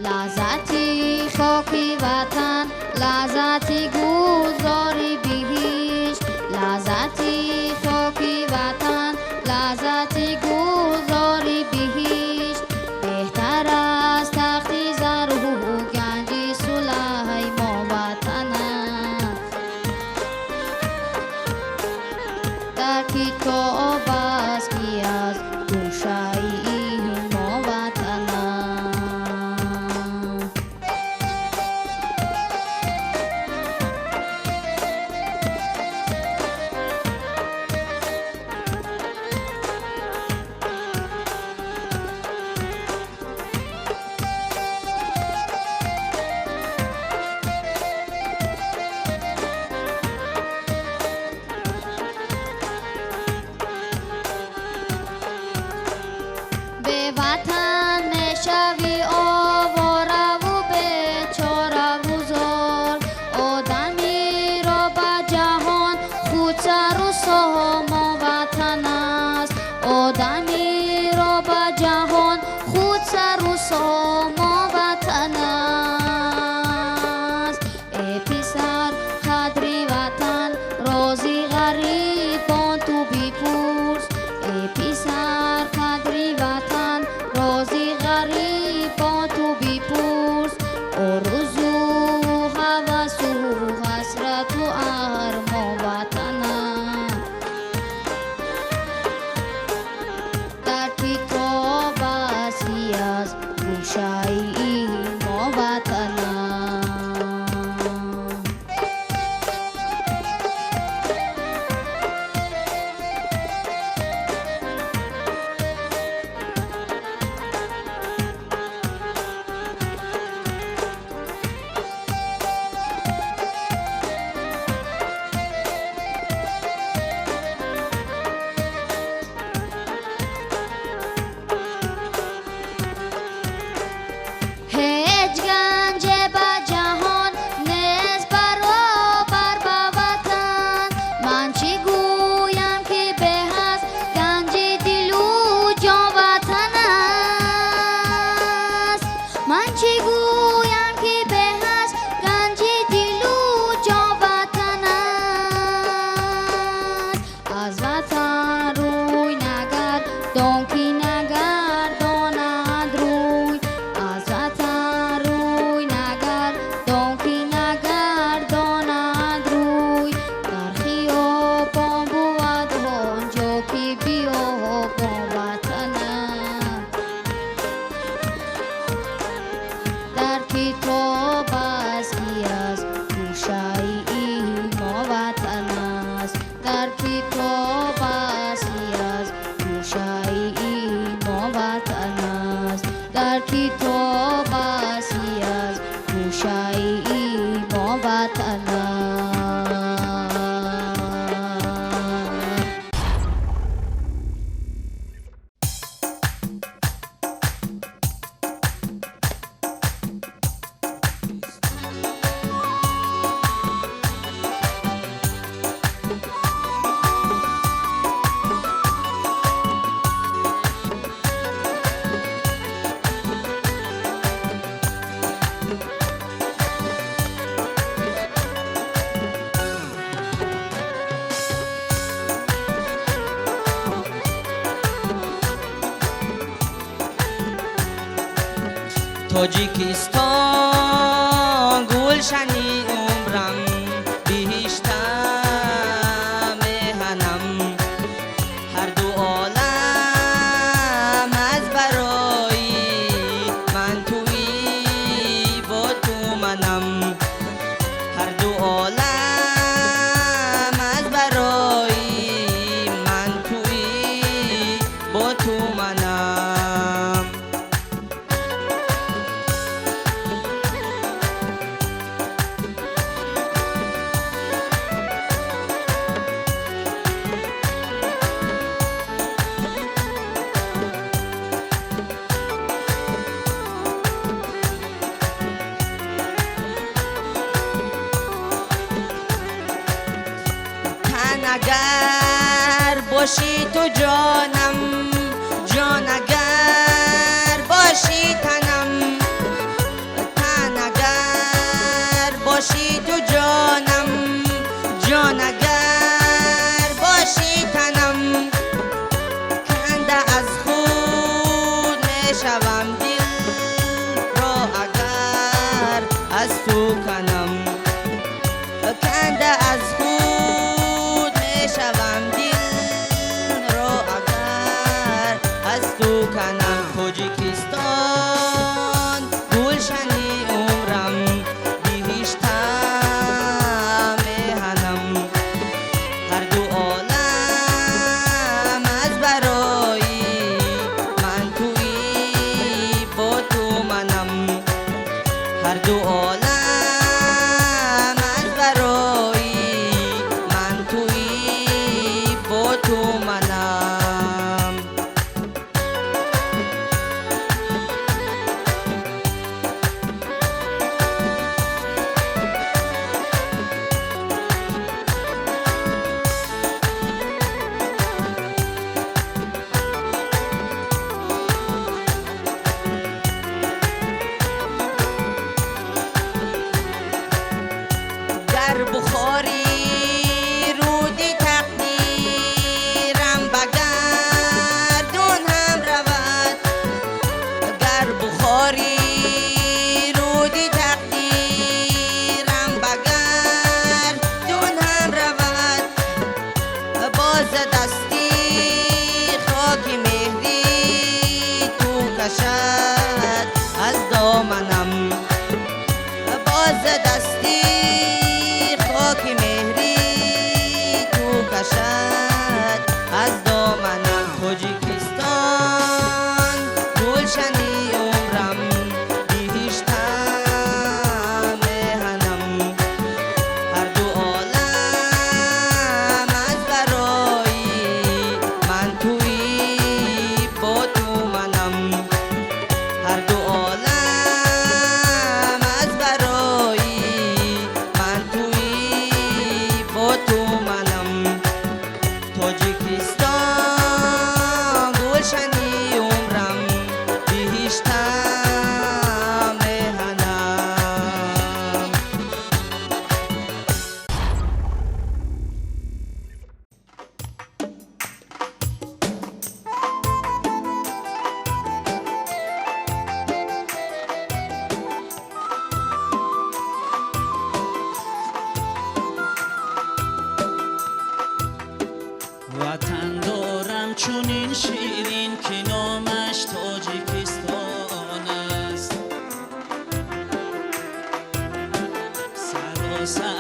لذتی خاکی وطن، لذتی گلزاری بهشت، لذتی خاکی وطن، لذتی گلزاری بهشت. بهتر از تختی زر و گنج سلیمان وطن است. در کتاب است که از گوشه ما وطن است. به وطن نشوی آواره و بیچاره و زار، آدمی را به جهان خود سر و سامان وطن است. آدمی را به جهان خود سر و سامان وطن است. ای پسر قدری وطن، رازی غریبان تو بپرس. ای پسر قدری وطن، رازی غریبان تو بپرس. آرزو و هوس و حسرت و ارمان وطن است. در کتاب است که از گوشه ما وطن است. هیچ گنج به جهان نیست برابر به وطن. من چی گویم که به هست گنج دل و جان وطن است. من چی گویم که به هست گنج دل و جان وطن است. از وطن روی نگردان که نگرداند روی. از وطن روی نگردان که نگرداند روی. در خیابان بود آنجا که بیابان وطن است. در کتاب است که از گوشه ما وطن است. در کتاب است که از گوشه ما وطن است. در کتاب است که از گوشه ما وطن است. تاجیکستان گلشنی عمرم، بهشتم میهنم. هر دو عالم از برای من تویی با تو منم. هر دو عالم از برای من تویی با تو منم. اگر باشی تو جانم، جان اگر باشی تنم. از تو کنم کنده از خود میشوم دل رو اگر از تو کنم تاجیکستان گلشنی عمرم بهشتم میهنم هر دو عالم از برای من توی با تو منم هر دو عالم از برای من توی با تو منم در بخاری رودی تقدیرم بگردون هم رود در بخاری رودی تقدیرم بگردون هم رود باز دستی خاک مهری تو کشد از دامنم باز دستی خاک مهری تو کشد از دامنم تاجیکستان گلشنی عمرم بهشتم میهنم هر دو عالم از برای من توی با تو منم هر دو عالم از برای من توی با تو منم تاجیکستان گلشنی عمرم بهشتم میهنم وطن دارم چونین شیرین که نامش تاجیکستان است سراسر